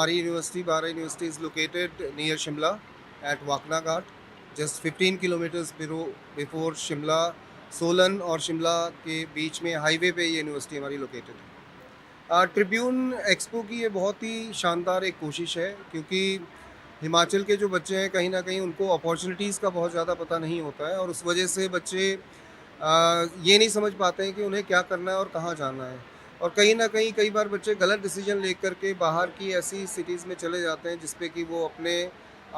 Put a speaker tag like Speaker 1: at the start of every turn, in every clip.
Speaker 1: हमारी यूनिवर्सिटी बारा university is located near Shimla at Waknaghat, just 15 kilometres before Shimla. Solan और शिमला के बीच में हाईवे पे ये यूनिवर्सिटी हमारी लोकेटेड है। ट्रिब्यून एक्सपो की ये बहुत ही शानदार एक कोशिश है, क्योंकि हिमाचल के जो बच्चे हैं कहीं ना कहीं उनको अपॉर्चुनिटीज़ का बहुत ज़्यादा पता नहीं होता है, और उस वजह से बच्चे ये नहीं समझ पाते हैं कि उन्हें क्या करना है और कहाँ जाना है। और कहीं न कहीं कई बार बच्चे गलत डिसीज़न लेकर के बाहर की ऐसी सिटीज़ में चले जाते हैं जिस पे कि वो अपने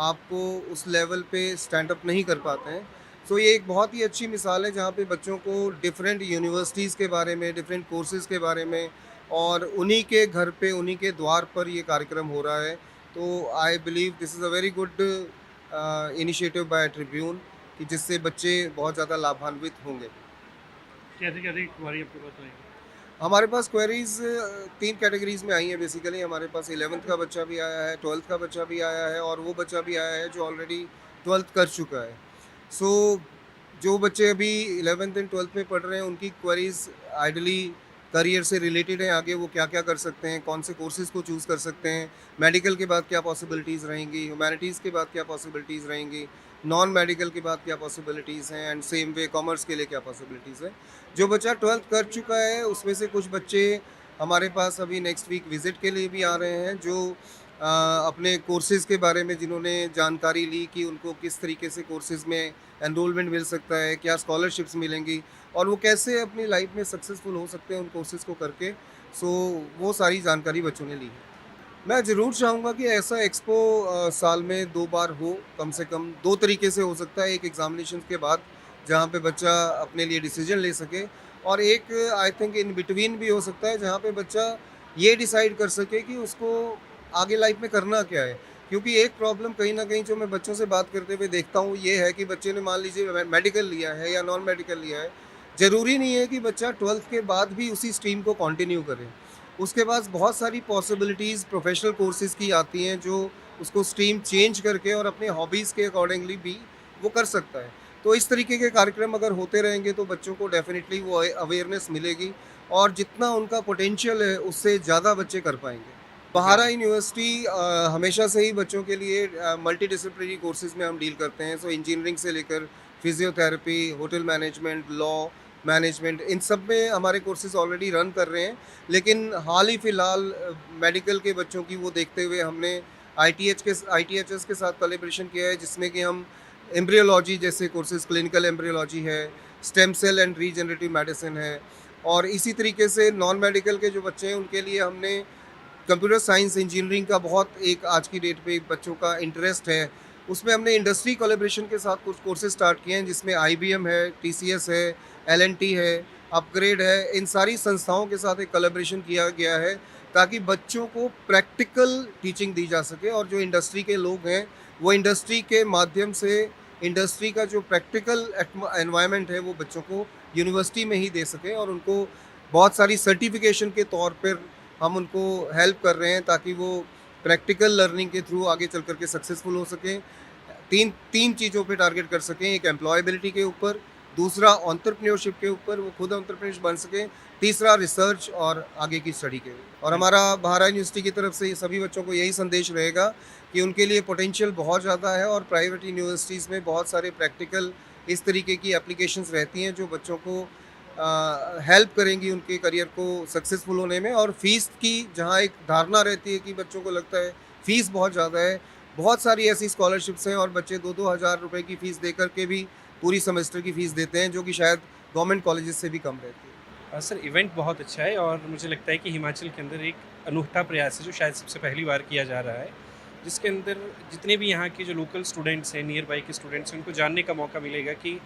Speaker 1: आप को उस लेवल पे स्टैंड अप नहीं कर पाते हैं। सो ये एक बहुत ही अच्छी मिसाल है जहाँ पे बच्चों को डिफरेंट यूनिवर्सिटीज़ के बारे में, डिफरेंट कोर्सेज़ के बारे में, और उन्हीं के घर पे, उन्हीं के द्वार पर ये कार्यक्रम हो रहा है। तो I believe this is a very good initiative by Tribune, कि जिससे बच्चे बहुत ज़्यादा लाभान्वित होंगे।
Speaker 2: कैसे-कैसे क्वेरी आपके पास आएगी?
Speaker 1: हमारे पास क्वेरीज़ 3 कैटेगरीज़ में आई हैं बेसिकली। हमारे पास 11th का बच्चा भी आया है, 12th का बच्चा भी आया है, और वो बच्चा भी आया है जो ऑलरेडी 12th कर चुका है। सो जो बच्चे अभी 11th एंड 12th में पढ़ रहे हैं, उनकी क्वेरीज़ आइडियली करियर से रिलेटेड हैं। आगे वो क्या-क्या कर सकते हैं, कौन से कोर्सेज़ को चूज़ कर सकते हैं, मेडिकल के बाद क्या पॉसिबिलिटीज़ रहेंगी, ह्यूमैनिटीज़ के बाद क्या पॉसिबिलिटीज़ रहेंगी, नॉन मेडिकल के बाद क्या पॉसिबिलिटीज़ हैं, एंड सेम वे कॉमर्स के लिए क्या पॉसिबिलिटीज़ हैं। जो बच्चा 12th कर चुका है उसमें से कुछ बच्चे हमारे पास अभी नेक्स्ट वीक विज़िट के लिए भी आ रहे हैं, जो अपने कोर्सेज़ के बारे में जिन्होंने जानकारी ली कि उनको किस तरीके से कोर्सेज़ में एनरोलमेंट मिल सकता है, क्या स्कॉलरशिप्स मिलेंगी, और वो कैसे अपनी लाइफ में सक्सेसफुल हो सकते हैं उन कोर्सेज़ को करके। सो वो सारी जानकारी बच्चों ने ली है। मैं ज़रूर चाहूँगा कि ऐसा एक्सपो साल में 2 बार हो, कम से कम 2 तरीके से हो सकता है। एक एग्ज़ामिनेशन के बाद, जहाँ पे बच्चा अपने लिए डिसीजन ले सके, और एक आई थिंक इन बिटवीन भी हो सकता है, जहाँ पे बच्चा ये डिसाइड कर सके कि उसको आगे लाइफ में करना क्या है। क्योंकि एक प्रॉब्लम कहीं न कहीं जो मैं बच्चों से बात करते हुए देखता हूँ, ये है कि बच्चे ने मान लीजिए मेडिकल लिया है या नॉन मेडिकल लिया है, ज़रूरी नहीं है कि बच्चा 12th के बाद भी उसी स्ट्रीम को कंटिन्यू करे। उसके पास बहुत सारी पॉसिबिलिटीज़ प्रोफेशनल कोर्सेज़ की आती हैं, जो उसको स्ट्रीम चेंज करके और अपने हॉबीज़ के अकॉर्डिंगली भी वो कर सकता है। तो इस तरीके के कार्यक्रम अगर होते रहेंगे तो बच्चों को डेफ़िनिटली वो अवेयरनेस मिलेगी, और जितना उनका पोटेंशियल है उससे ज़्यादा बच्चे कर पाएँगे।
Speaker 2: जी।
Speaker 1: बहारा यूनिवर्सिटी हमेशा से ही बच्चों के लिए मल्टीडिसिप्लिनरी कोर्सेज़ में हम डील करते हैं। सो इंजीनियरिंग से लेकर physiotherapy, hotel management, law management, इन सब में हमारे कोर्सेज़ ऑलरेडी रन कर रहे हैं। लेकिन हाल ही फिलहाल मेडिकल के बच्चों की वो देखते हुए हमने आईटीएचएस के साथ कोलैबोरेशन किया है, जिसमें कि हम एम्ब्रियोलॉजी जैसे कोर्सेज़, क्लिनिकल एम्ब्रियोलॉजी है, stem cell and regenerative medicine है, और इसी तरीके से नॉन मेडिकल के जो बच्चे हैं उनके लिए हमने कंप्यूटर साइंस इंजीनियरिंग का बहुत एक आज की डेट पे बच्चों का इंटरेस्ट है, उसमें हमने इंडस्ट्री कोलैबोरेशन के साथ कुछ कोर्सेज स्टार्ट किए हैं, जिसमें आईबीएम है, टीसीएस है, एलएनटी है, अपग्रेड है। इन सारी संस्थाओं के साथ एक कोलैबोरेशन किया गया है, ताकि बच्चों को प्रैक्टिकल टीचिंग दी जा सके, और जो इंडस्ट्री के लोग हैं वो इंडस्ट्री के माध्यम से इंडस्ट्री का जो प्रैक्टिकल एनवायरनमेंट है वो बच्चों को यूनिवर्सिटी में ही दे सकें, और उनको बहुत सारी सर्टिफिकेशन के तौर पर हम उनको हेल्प कर रहे हैं, ताकि वो प्रैक्टिकल लर्निंग के थ्रू आगे चल कर के सक्सेसफुल हो सकें। तीन तीन चीज़ों पे टारगेट कर सकें, एक एम्प्लॉयबिलिटी के ऊपर, दूसरा एंटरप्रेन्योरशिप के ऊपर, वो खुद एंटरप्रेन्योर बन सकें, तीसरा रिसर्च और आगे की स्टडी के। और
Speaker 2: जी।
Speaker 1: हमारा भारत यूनिवर्सिटी की तरफ से सभी बच्चों को यही संदेश रहेगा कि उनके लिए पोटेंशियल बहुत ज़्यादा है, और प्राइवेट यूनिवर्सिटीज़ में बहुत सारे प्रैक्टिकल इस तरीके की एप्लीकेशंस रहती हैं जो बच्चों को हेल्प करेंगी उनके करियर को सक्सेसफुल होने में। और फ़ीस की जहाँ एक धारणा रहती है कि बच्चों को लगता है फ़ीस बहुत ज़्यादा है, बहुत सारी ऐसी स्कॉलरशिप्स हैं, और बच्चे 2-2 हज़ार रुपए की फ़ीस दे कर के भी पूरी सेमेस्टर की फ़ीस देते हैं, जो कि शायद गवर्नमेंट कॉलेजेस से भी कम रहती है।
Speaker 2: सर इवेंट बहुत अच्छा है और मुझे लगता है कि हिमाचल के अंदर एक अनूठा प्रयास है जो शायद सबसे पहली बार किया जा रहा है, जिसके अंदर जितने भी यहाँ के जो लोकल स्टूडेंट्स हैं, नियर बाई के स्टूडेंट्स हैं, उनको जानने का मौका मिलेगा कि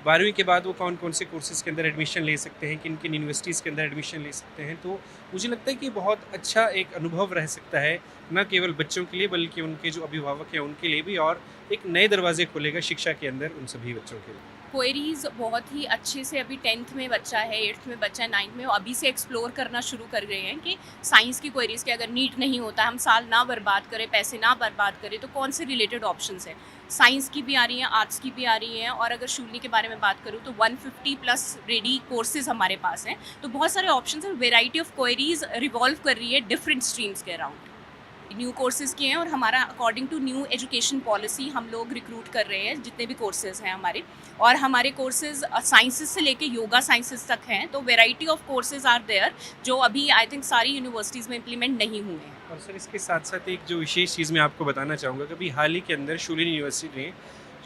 Speaker 2: 12वीं के बाद वो कौन कौन से कोर्सेज़ के अंदर एडमिशन ले सकते हैं, किन किन यूनिवर्सिटीज़ के अंदर एडमिशन ले सकते हैं। तो मुझे लगता है कि बहुत अच्छा एक अनुभव रह सकता है, न केवल बच्चों के लिए बल्कि उनके जो अभिभावक हैं उनके लिए भी, और एक नए दरवाजे खोलेगा शिक्षा के अंदर उन सभी बच्चों के लिए।
Speaker 3: क्वेरीज बहुत ही अच्छे से, अभी 10th में बच्चा है, 8th में बच्चा है, 9th में, वो अभी से एक्सप्लोर करना शुरू कर गए हैं कि साइंस की क्वेरीज के अगर नीट नहीं होता, हम साल ना बर्बाद करें, पैसे ना बर्बाद करें, तो कौन से रिलेटेड ऑप्शंस हैं। साइंस की भी आ रही हैं, आर्ट्स की भी आ रही हैं, और अगर शूली के बारे में बात करूँ तो 150 प्लस रेडी कोर्सेज हमारे पास हैं। तो बहुत सारे ऑप्शंस हैं, वेराइटी ऑफ क्वेरीज रिवॉल्व कर रही है डिफरेंट स्ट्रीम्स के अराउंड। न्यू कोर्सेज़ किए हैं और हमारा according to new education policy हम लोग रिक्रूट कर रहे हैं जितने भी कोर्सेज़ हैं हमारे। और हमारे कोर्सेज़ साइंसेज से लेके योगा साइंसेज तक हैं, तो variety of courses are there जो अभी आई थिंक सारी यूनिवर्सिटीज़ में इम्प्लीमेंट नहीं हुए हैं।
Speaker 2: और सर इसके साथ साथ एक जो विशेष चीज़ मैं आपको बताना चाहूँगा कि अभी हाल ही के अंदर शूलिन यूनिवर्सिटी ने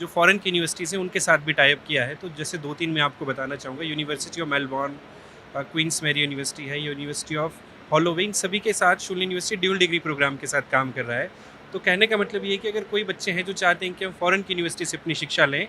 Speaker 2: जो फॉरेन की यूनिवर्सिटीज़ हैं उनके साथ भी टाई अप किया है। तो जैसे 2-3 मैं आपको बताना चाहूँगा, University of Melbourne, Queens Mary University है, यूनिवर्सिटी ऑफ हॉलोवे, सभी के साथ Shoolini university dual degree program के साथ काम कर रहा है। तो कहने का मतलब ये है कि अगर कोई बच्चे हैं जो चाहते हैं कि हम फॉरेन की यूनिवर्सिटी से अपनी शिक्षा लें,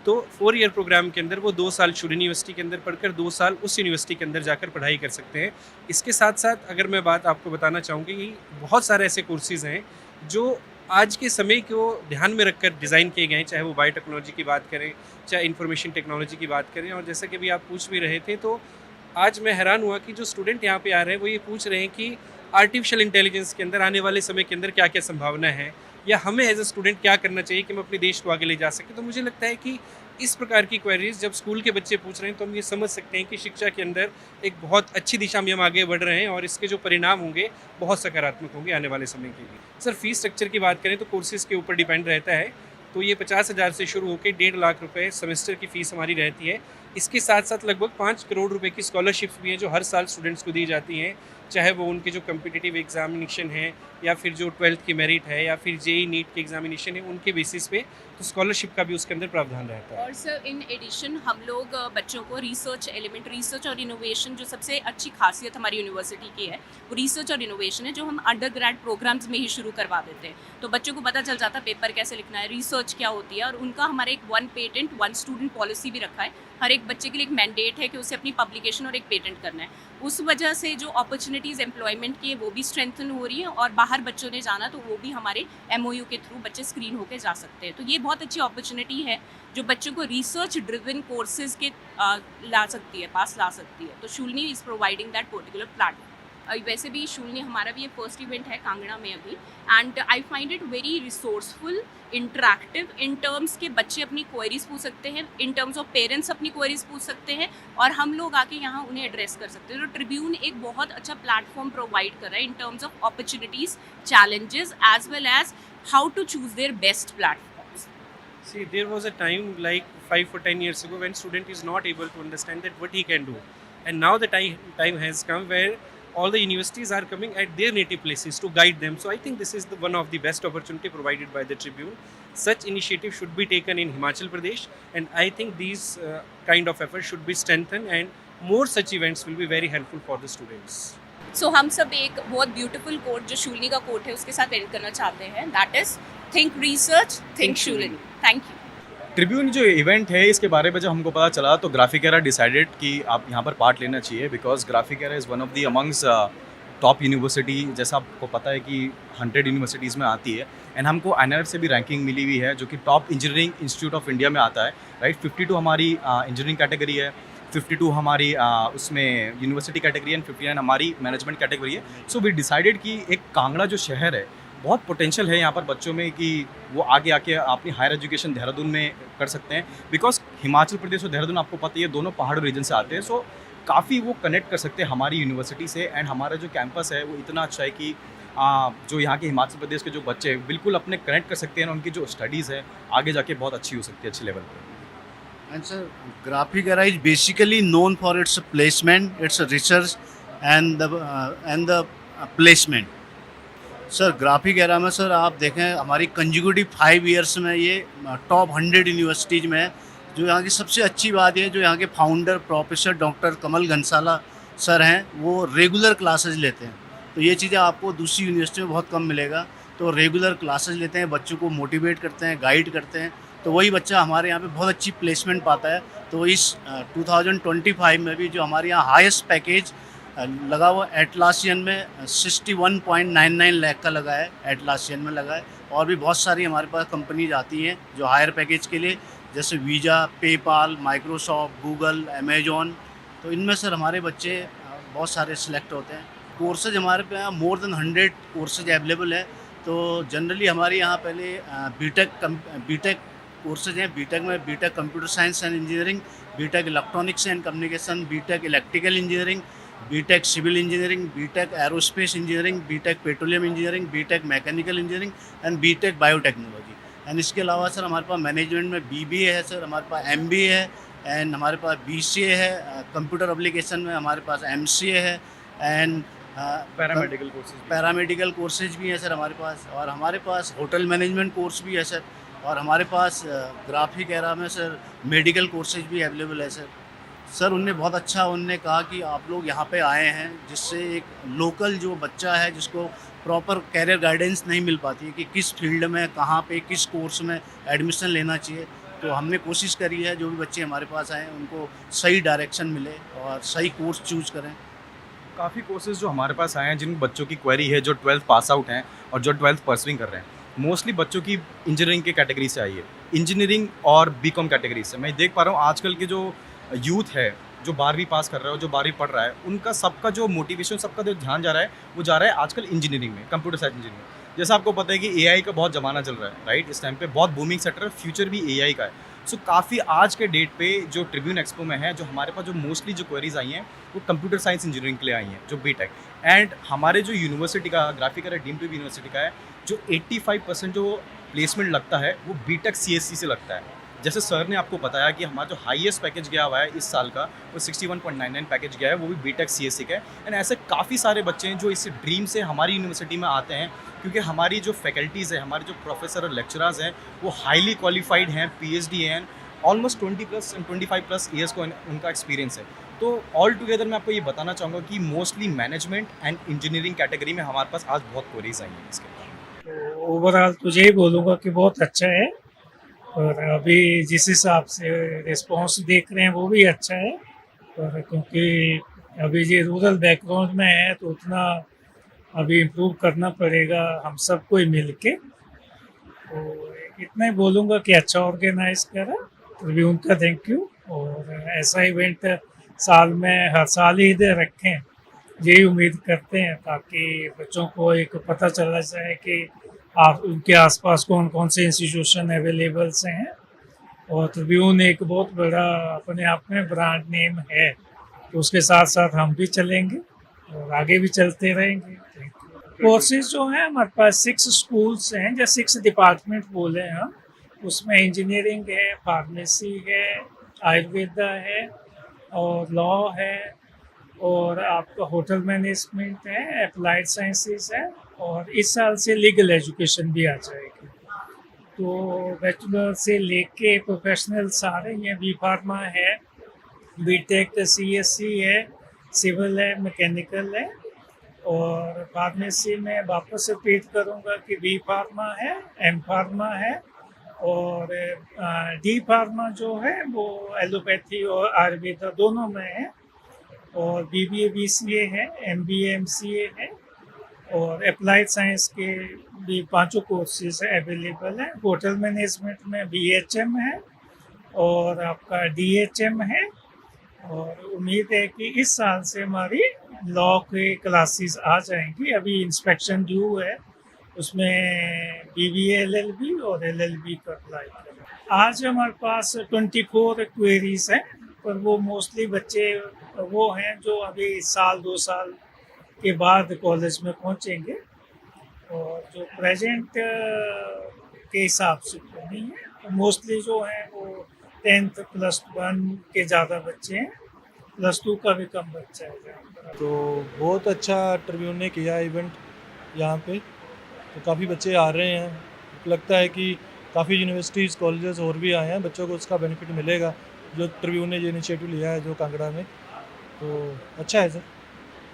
Speaker 2: तो 4 ईयर प्रोग्राम के अंदर वो 2 साल शूलिन यूनिवर्सिटी के अंदर पढ़कर 2 साल उस यूनिवर्सिटी के अंदर जाकर पढ़ाई कर सकते हैं। इसके साथ साथ अगर मैं बात आपको बताना चाहूँगी कि बहुत सारे ऐसे कोर्सेज़ हैं जो आज के समय को ध्यान में रखकर डिज़ाइन किए गए हैं, चाहे वो बायोटेक्नोलॉजी की बात करें, चाहे इंफॉर्मेशन टेक्नोलॉजी की बात करें। और जैसा कि अभी आप पूछ भी रहे थे, तो आज मैं हैरान हुआ कि जो स्टूडेंट यहाँ पे आ रहे हैं वो ये पूछ रहे हैं कि आर्टिफिशियल इंटेलिजेंस के अंदर आने वाले समय के अंदर क्या क्या संभावना है, या हमें एज अ स्टूडेंट क्या करना चाहिए कि हम अपने देश को आगे ले जा सकें। तो मुझे लगता है कि इस प्रकार की क्वेरीज जब स्कूल के बच्चे पूछ रहे हैं तो हम ये समझ सकते हैं कि शिक्षा के अंदर एक बहुत अच्छी दिशा में हम आगे बढ़ रहे हैं और इसके जो परिणाम होंगे बहुत सकारात्मक होंगे आने वाले समय के लिए। सर फीस स्ट्रक्चर की बात करें तो कोर्सेज़ के ऊपर डिपेंड रहता है, तो ये 50,000 से शुरू होकर 1.5 लाख रुपए सेमेस्टर की फ़ीस हमारी रहती है। इसके साथ साथ लगभग 5 करोड़ रुपए की स्कॉलरशिप्स भी हैं जो हर साल स्टूडेंट्स को दी जाती हैं, चाहे वो उनके जो कम्पिटिटिव एग्जामिनेशन है या फिर जो 12th की मेरिट है या फिर जेई नीट के एग्जामिनेशन है, उनके बेसिस पे तो स्कॉलरशिप का भी उसके अंदर प्रावधान रहता है।
Speaker 3: और सर इन एडिशन हम लोग बच्चों को रिसर्च एलिमेंट, रिसर्च और इनोवेशन, जो सबसे अच्छी खासियत हमारी यूनिवर्सिटी की है वो रिसर्च और इनोवेशन है, जो हम अंडर ग्रेड प्रोग्राम्स में ही शुरू करवा देते हैं। तो बच्चों को पता चल जाता है पेपर कैसे लिखना है, रिसर्च क्या होती है, और उनका हमारे एक 1 पेटेंट 1 स्टूडेंट पॉलिसी भी रखा है। हर एक बच्चे के लिए एक मैंडेट है कि उसे अपनी पब्लिकेशन और एक पेटेंट करना है। उस वजह से जो अपॉर्चुनिटीज़ एम्प्लॉयमेंट की है वो भी स्ट्रेंथन हो रही है, और बाहर बच्चों ने जाना तो वो भी हमारे MOU के थ्रू बच्चे स्क्रीन होकर जा सकते हैं। तो ये बहुत अच्छी अपॉर्चुनिटी है जो बच्चों को रिसर्च ड्रिवन कोर्सेज के पास ला सकती है। तो Shoolini is providing that particular platform. वैसे भी शूलिनी हमारा भी ये फर्स्ट इवेंट है कांगड़ा में अभी, and I find it very resourceful, interactive, in terms के बच्चे अपनी क्वेरीज पूछ सकते हैं, इन टर्म्स ऑफ पेरेंट्स अपनी क्वेरीज पूछ सकते हैं, और हम लोग आके यहाँ उन्हें एड्रेस कर सकते हैं। तो ट्रिब्यून एक बहुत अच्छा प्लेटफॉर्म प्रोवाइड कर रहा है in terms of opportunities, challenges, as well as how to choose their best platforms.
Speaker 2: See, there was a time like 5 or 10 years ago when student is not able to understand that what he can do, and now the time has come where all the universities are coming at their native places to guide them. So I think this is one of the best opportunity provided by the Tribune. Such initiative should be taken in Himachal Pradesh, and I think these kind of efforts should be strengthened, and more such events will be very helpful for the students.
Speaker 3: सो हम सब एक बहुत beautiful coat जो शूलिनी का coat है उसके साथ add करना चाहते हैं, that is think research, think Shoolini. Thank you.
Speaker 4: Tribune जो इवेंट है इसके बारे में जब हमको पता चला तो ग्राफिकेरा डिसाइडेड कि आप यहाँ पर पार्ट लेना चाहिए, because Graphic Era is one of the amongst top university. जैसा आपको पता है कि 100 यूनिवर्सिटीज़ में आती है, एंड हमको NIRF से भी रैंकिंग मिली हुई है जो कि top engineering institute of India में आता है, राइट। 52 हमारी इंजीनियरिंग कैटेगरी है, 52 हमारी उसमें यूनिवर्सिटी कैटेगरी है, 59 हमारी मैनेजमेंट कैटेगरी है। सो वी डिसाइडेड कि एक कांगड़ा जो शहर है बहुत पोटेंशियल है यहाँ पर बच्चों में कि वो आगे आके अपनी हायर एजुकेशन देहरादून में कर सकते हैं, बिकॉज हिमाचल प्रदेश और देहरादून आपको पता ही है दोनों पहाड़ों रीजन से आते हैं। सो काफ़ी वो कनेक्ट कर सकते हैं हमारी यूनिवर्सिटी से, एंड हमारा जो कैंपस है वो इतना अच्छा है कि जो यहाँ के हिमाचल प्रदेश के जो बच्चे हैं बिल्कुल अपने कनेक्ट कर सकते हैं, और उनकी जो स्टडीज़ है आगे जाके बहुत अच्छी हो सकती है, अच्छे लेवल पर।
Speaker 5: And sir, Graphicera is basically known for its placement, its research, and the placement. Sir Graphic Era में सर आप देखें हमारी कंजिक्यूटिव 5 ईयर्स में ये टॉप 100 यूनिवर्सिटीज़ में है। जो यहाँ की सबसे अच्छी बात है, जो यहाँ के फाउंडर प्रोफेसर डॉक्टर कमल घनसाला सर हैं, वो रेगुलर क्लासेज लेते हैं। तो ये चीज़ें आपको दूसरी यूनिवर्सिटी में बहुत कम मिलेगा। तो रेगुलर क्लासेज लेते हैं, बच्चों को मोटिवेट करते हैं, गाइड करते हैं, तो वही बच्चा हमारे यहाँ पे बहुत अच्छी प्लेसमेंट पाता है। तो इस 2025 में भी जो हमारे यहाँ हाईएस्ट पैकेज लगा हुआ एटलासियन में 61.99 लाख का लगा है, एटलासियन में लगा है। और भी बहुत सारी हमारे पास कंपनीज आती हैं जो हायर पैकेज के लिए, जैसे visa, PayPal, Microsoft, Google, Amazon. तो इनमें सर हमारे बच्चे बहुत सारे सिलेक्ट होते हैं। कोर्सेज हमारे पे यहाँ मोर देन 100 कोर्सेज अवेलेबल है। तो जनरली हमारे यहाँ पहले बीटेक कोर्सेज हैं। बीटेक में B Tech computer science and engineering, B Tech electronics and communication, B Tech electrical engineering, B Tech civil engineering, B Tech aerospace engineering, B Tech petroleum engineering, B Tech mechanical engineering and B Tech biotechnology. And इसके अलावा sir हमारे पास management में BBA है sir, हमारे पास MBA है and हमारे पास बीसीए है, कंप्यूटर एप्लीकेशन में हमारे पास एमसीए है and
Speaker 4: paramedical courses
Speaker 5: paramedical courses भी हैं सर हमारे पास, और हमारे पास होटल मैनेजमेंट कोर्स भी है सर, और हमारे पास ग्राफिक एरा में सर मेडिकल कोर्सेज भी अवेलेबल है सर। सर उनने बहुत अच्छा उनने कहा कि आप लोग यहाँ पे आए हैं, जिससे एक लोकल जो बच्चा है जिसको प्रॉपर कैरियर गाइडेंस नहीं मिल पाती है कि किस फील्ड में कहाँ पे किस कोर्स में एडमिशन लेना चाहिए, तो हमने कोशिश करी है जो भी बच्चे हमारे पास आए उनको सही डायरेक्शन मिले और सही कोर्स चूज करें।
Speaker 4: काफ़ी कोर्सेज जो हमारे पास आए हैं जिन बच्चों की क्वेरी है जो 12th पास आउट हैं और जो 12th परसुइंग कर रहे हैं, मोस्टली बच्चों की इंजीनियरिंग के कैटेगरी से आई है, इंजीनियरिंग और बीकॉम कैटेगरी से। मैं देख पा रहा हूँ आजकल के जो यूथ है जो 12वीं पास कर रहा है, जो 12वीं पढ़ रहा है, उनका सबका जो मोटिवेशन, सबका जो ध्यान जा रहा है वो जा रहा है आजकल इंजीनियरिंग में, कंप्यूटर साइंस इंजीनियरिंग। जैसा आपको पता है कि एआई का बहुत ज़माना चल रहा है, राइट? इस टाइम पे बहुत बूमिंग सेक्टर है, फ्यूचर भी एआई का है। सो काफ़ी आज के डेट पे जो ट्रिब्यून एक्सपो में है, जो हमारे पास जो मोस्टली जो क्वेरीज आई हैं वो कंप्यूटर साइंस इंजीनियरिंग के लिए आई हैं, जो बीटेक। एंड हमारे जो यूनिवर्सिटी का ग्राफिक एरा डीम्ड यूनिवर्सिटी का है, जो 85% जो प्लेसमेंट लगता है वो बीटेक सीएससी से लगता है। जैसे सर ने आपको बताया कि हमारा जो हाईएस्ट पैकेज गया हुआ है इस साल का वो 61.99 पैकेज गया है, वो भी बीटेक सीएससी का है। एंड ऐसे काफ़ी सारे बच्चे हैं जो इस ड्रीम से हमारी यूनिवर्सिटी में आते हैं, क्योंकि हमारी जो फैकल्टीज़ है, हमारे जो प्रोफेसर और लेक्चरर्स हैं वो हाईली क्वालिफाइड हैं, पीएचडी हैं, ऑलमोस्ट 20+ एंड 25+ ईयर्स को उनका एक्सपीरियंस है। तो ऑल टुगेदर मैं आपको ये बताना चाहूँगा कि mostly management and engineering category में हमारे पास आज बहुत क्वेरीज आई हैं इसके बारे में।
Speaker 6: तो ओवरऑल तुझे ही बोलूँगा कि बहुत अच्छा है, और अभी जिस हिसाब से रिस्पॉन्स देख रहे हैं वो भी अच्छा है। और क्योंकि अभी ये रूरल बैकग्राउंड में है तो उतना अभी इम्प्रूव करना पड़ेगा हम सबको ही मिल के। तो इतना ही बोलूँगा कि अच्छा ऑर्गेनाइज करा, तो भी उनका थैंक यू। और ऐसा इवेंट साल में हर साल ही इधर रखें, यही उम्मीद करते हैं, ताकि बच्चों को एक पता चला जाए कि आप उनके आसपास कौन कौन से इंस्टीट्यूशन अवेलेबल से हैं। और ट्रिब्यून एक बहुत बड़ा अपने आप में ब्रांड नेम है, तो उसके साथ साथ हम भी चलेंगे और आगे भी चलते रहेंगे। कोर्सेज जो हैं हमारे पास 6 स्कूल्स हैं, या 6 डिपार्टमेंट बोले हम, उसमें इंजीनियरिंग है, फार्मेसी है, आयुर्वेदा है और लॉ है, और आपका होटल मैनेजमेंट है, अप्लाइड साइंसेस है, और इस साल से लीगल एजुकेशन भी आ जाएगी। तो बैचलर से लेके प्रोफेशनल सारे हैं, बी फार्मा है, बीटेक सीएससी है, सिविल है, मैकेनिकल है, और फार्मेसी में वापस रिपीट करूँगा कि बी फार्मा है, एम फार्मा है, और डी फार्मा जो है वो एलोपैथी और आयुर्वेदा दोनों में है, और बीबीए बीसीए है, एमबीए एमसीए है, और अप्लाइड साइंस के भी 5 कोर्सेज अवेलेबल हैं। होटल मैनेजमेंट में बीएचएम है और आपका डीएचएम है, और उम्मीद है कि इस साल से हमारी लॉ के क्लासेस आ जाएंगी। अभी इंस्पेक्शन ड्यू है, उसमें बीबीए एलएलबी और एलएलबी का अप्लाई करें। आज हमारे पास 24 क्वेरीज हैं, पर वो मोस्टली बच्चे वो हैं जो अभी साल 2 साल के बाद कॉलेज में पहुंचेंगे, और जो प्रेजेंट के हिसाब से तो नहीं है। मोस्टली जो हैं वो 10th +1 के ज़्यादा बच्चे हैं, +2 का भी कम बच्चा है।
Speaker 7: तो बहुत अच्छा ट्रिब्यून ने किया इवेंट यहाँ पे, तो काफ़ी बच्चे आ रहे हैं। लगता है कि काफ़ी यूनिवर्सिटीज़ कॉलेजेस और भी आए हैं, बच्चों को उसका बेनिफिट मिलेगा जो ट्रिब्यून ने ये इनिशिएटिव लिया है जो कांगड़ा में। तो अच्छा है सर।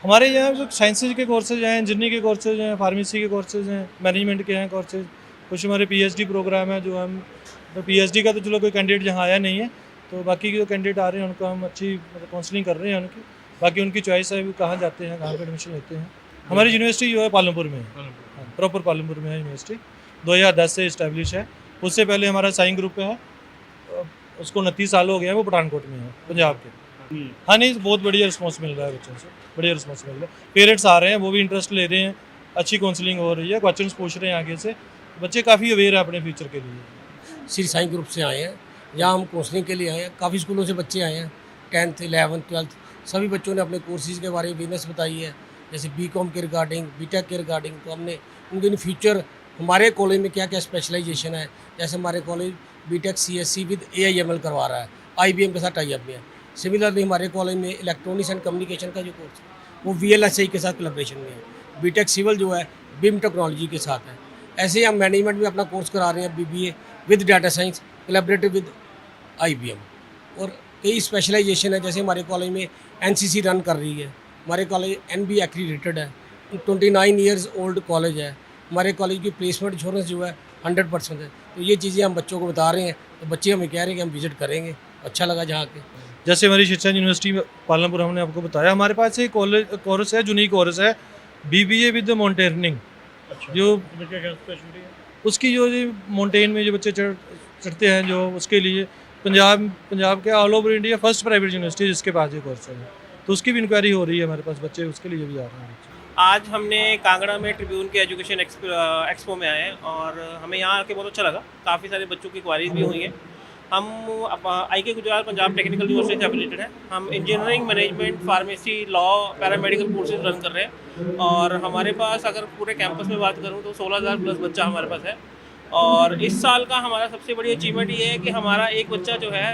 Speaker 7: हमारे यहाँ जो साइंसेज के कोर्सेज हैं, इंजीनियरिंग के कोर्सेज हैं, फार्मेसी के कोर्सेज हैं, मैनेजमेंट के हैं कोर्सेज, कुछ हमारे पीएचडी प्रोग्राम है जो हम तो पीएचडी का तो चलो कोई कैंडिडेट यहाँ आया नहीं है, तो बाकी के जो कैंडिडेट आ रहे हैं उनको हम अच्छी काउंसलिंग कर रहे हैं उनकी। बाकी उनकी चॉइस है वो कहाँ जाते हैं, कहाँ पर एडमिशन लेते हैं। हमारी यूनिवर्सिटी जो है पालमपुर में है, प्रॉपर पालमपुर में है यूनिवर्सिटी, 2010 से इस्टेब्लिश है। उससे पहले हमारा साइन ग्रुप है, उसको 29 साल हो गए हैं, वो पठानकोट में है पंजाब के। हाँ नहीं, बहुत बढ़िया रिस्पॉन्स मिल रहा है बच्चों से, बढ़िया रिस्पॉन्स मिल रहा है। पेरेंट्स आ रहे हैं, वो भी इंटरेस्ट ले रहे हैं, अच्छी काउंसलिंग हो रही है, क्वेश्चन पूछ रहे हैं आगे से, बच्चे काफ़ी अवेयर है अपने फ्यूचर के लिए।
Speaker 8: श्री साईं ग्रुप से आए हैं, यहाँ हम काउंसलिंग के लिए आए हैं। काफ़ी स्कूलों से बच्चे आए हैं, 10th 11th 12th सभी बच्चों ने अपने कोर्सेज़ के बारे में बिजनेस बताई है, जैसे बीकॉम के रिगार्डिंग, बीटेक के रिगार्डिंग। तो हमने उनके इन फ्यूचर हमारे कॉलेज में क्या क्या स्पेशलाइजेशन है, जैसे हमारे college B Tech CSC with AIML करवा रहा है, IBM के साथ टाई अप में है। सिमिलरली हमारे कॉलेज में इलेक्ट्रॉनिक्स एंड कम्युनिकेशन का जो कोर्स है वो VLSI के साथ कोलैबोरेशन में है। बीटेक सिविल जो है BIM टेक्नोलॉजी के साथ है। ऐसे ही हम मैनेजमेंट में अपना कोर्स करा रहे हैं, BBA with data science collaborative with IBM। और कई स्पेशलाइजेशन है, जैसे हमारे कॉलेज में NCC रन कर रही है, हमारे कॉलेज NB एक्रीडेटेड है, 29 ईयर्स ओल्ड कॉलेज है। हमारे कॉलेज की प्लेसमेंट इंश्योरेंस जो है 100% है। तो ये चीज़ें हम बच्चों को बता रहे हैं, तो बच्चे हमें कह रहे हैं कि हम विजिट करेंगे, अच्छा लगा जहाँ के।
Speaker 7: जैसे हमारी शिक्षा यूनिवर्सिटी पालनपुर हमने आपको बताया, हमारे पास एक कॉलेज कोर्स है, यूनिक कोर्स है BBA विद माउंटेनियरिंग। जो उसकी जो माउंटेन में जो बच्चे चढ़ते हैं, जो उसके लिए पंजाब के all over India first private university जिसके पास ये कोर्स है, तो उसकी भी इंक्वायरी हो रही है हमारे पास, बच्चे उसके लिए भी आ रहे हैं।
Speaker 9: आज हमने कांगड़ा में ट्रिब्यून के एजुकेशन एक्सपो में आए हैं और हमें यहाँ आके बहुत अच्छा लगा। काफ़ी सारे बच्चों की क्वारीज भी हुई हैं। हम IK Gujarat Punjab technical university से एफिलेटेड है। हम engineering, management, pharmacy, law, paramedical courses run कर रहे हैं और हमारे पास अगर पूरे कैंपस में बात करूँ तो 16,000 प्लस बच्चा हमारे पास है। और इस साल का हमारा सबसे बड़ी अचीवमेंट ये है कि हमारा एक बच्चा जो है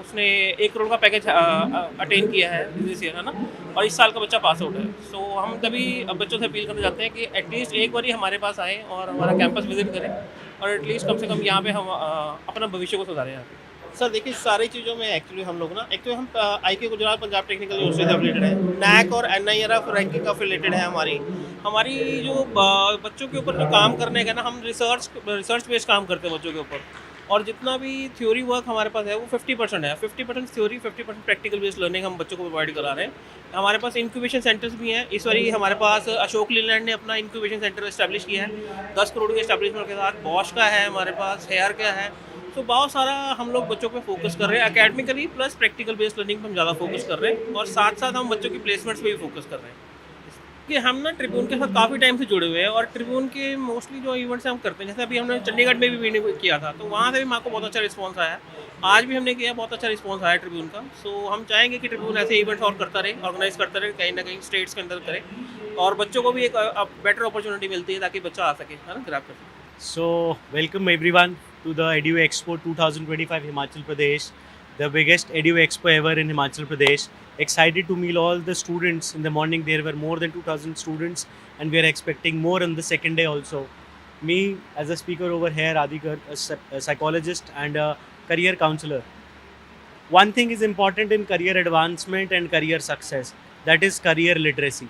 Speaker 9: उसने 1 करोड़ का पैकेज अटेन किया है दिस ईयर, है ना, और इस साल का बच्चा पास आउट है। सो हम तभी बच्चों से अपील करना चाहते हैं कि एटलीस्ट एक बार ही हमारे पास आएँ और हमारा कैंपस विजिट करें और एटलीस्ट कम से कम यहाँ पे हम अपना भविष्य को सुधारें यहाँ पे। सर देखिए, सारी चीज़ों में एक्चुअली हम लोग ना, एक तो हम IK Gujarat Punjab technical university से एफिलेटेड है, NAC और NIRF रैंकिंग अफिलेटेड है हमारी जो बच्चों के ऊपर जो काम करने का ना, हम रिसर्च बेस्ड काम करते हैं बच्चों के ऊपर। और जितना भी थ्योरी वर्क हमारे पास है वो 50% है, 50% थ्योरी, 50% प्रैक्टिकल बेस्ड लर्निंग हम बच्चों को प्रोवाइड करा रहे हैं। हमारे पास इंक्यूबेशन सेंटर्स भी हैं। इस बारी हमारे पास अशोक लीलैंड ने अपना इंक्यूबेशन सेंटर इस्टेब्लिश किया है 10 करोड़ के इस्टेब्लिशमेंट के साथ। बॉश का है हमारे पास, हेयर का है। तो बहुत सारा हम लोग बच्चों पे फोकस कर रहे हैं, academically plus practical based learning पे हम ज़्यादा फोकस कर रहे हैं और साथ साथ हम बच्चों की प्लेसमेंट्स पे भी फोकस कर रहे हैं। कि हम ना ट्रिब्यून के साथ काफ़ी टाइम से जुड़े हुए हैं और ट्रिब्यून के मोस्टली जो इवेंट्स हम करते हैं, जैसे अभी हमने चंडीगढ़ में भी किया था, तो वहाँ से भी माँ को बहुत अच्छा रिस्पॉन्स आया। आज भी हमने किया, बहुत अच्छा रिस्पॉन्स आया ट्रिब्यून का। सो हम चाहेंगे कि ट्रिब्यून ऐसे इवेंट्स और करता रहे, ऑर्गेनाइज करता रहे, कहीं ना कहीं स्टेट्स के अंदर करे और बच्चों को भी एक बेटर अपॉर्चुनिटी मिलती है ताकि बच्चा आ सके, है ना, ग्रैब कर सके।
Speaker 10: So, welcome everyone to the Edu Expo 2025 Himachal Pradesh, the biggest Edu Expo ever in Himachal Pradesh. Excited to meet all the students. In the morning there were more than 2,000 students and we are expecting more on the second day also. Me as a speaker over here, Adhikar, a psychologist and a career counselor. One thing is important in career advancement and career success, that is career literacy.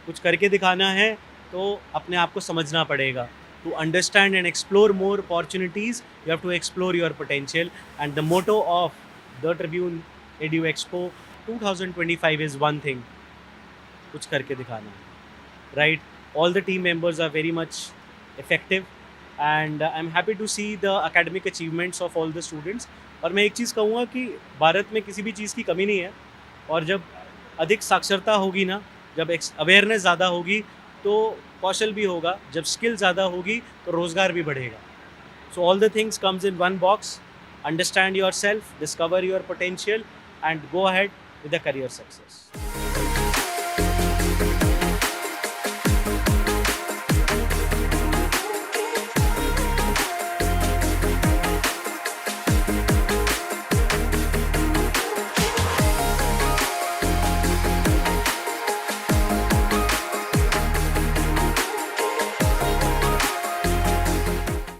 Speaker 10: कुछ करके दिखाना है तो अपने आप को समझना पड़ेगा. To understand and explore more opportunities, you have to explore your potential. And the motto of the Tribune Edu Expo 2025 is one thing: कुछ करके दिखाना, right? All the team members are very much effective, and I'm happy to see the academic achievements of all the students. और मैं एक चीज़ कहूँगा कि भारत में किसी भी चीज़ की कमी नहीं है, और जब अधिक साक्षरता होगी ना, जब अवेयरनेस ज़्यादा होगी तो कौशल भी होगा, जब स्किल ज़्यादा होगी तो रोज़गार भी बढ़ेगा. So all the things comes in one box. Understand your self, discover your potential and go ahead with the career success.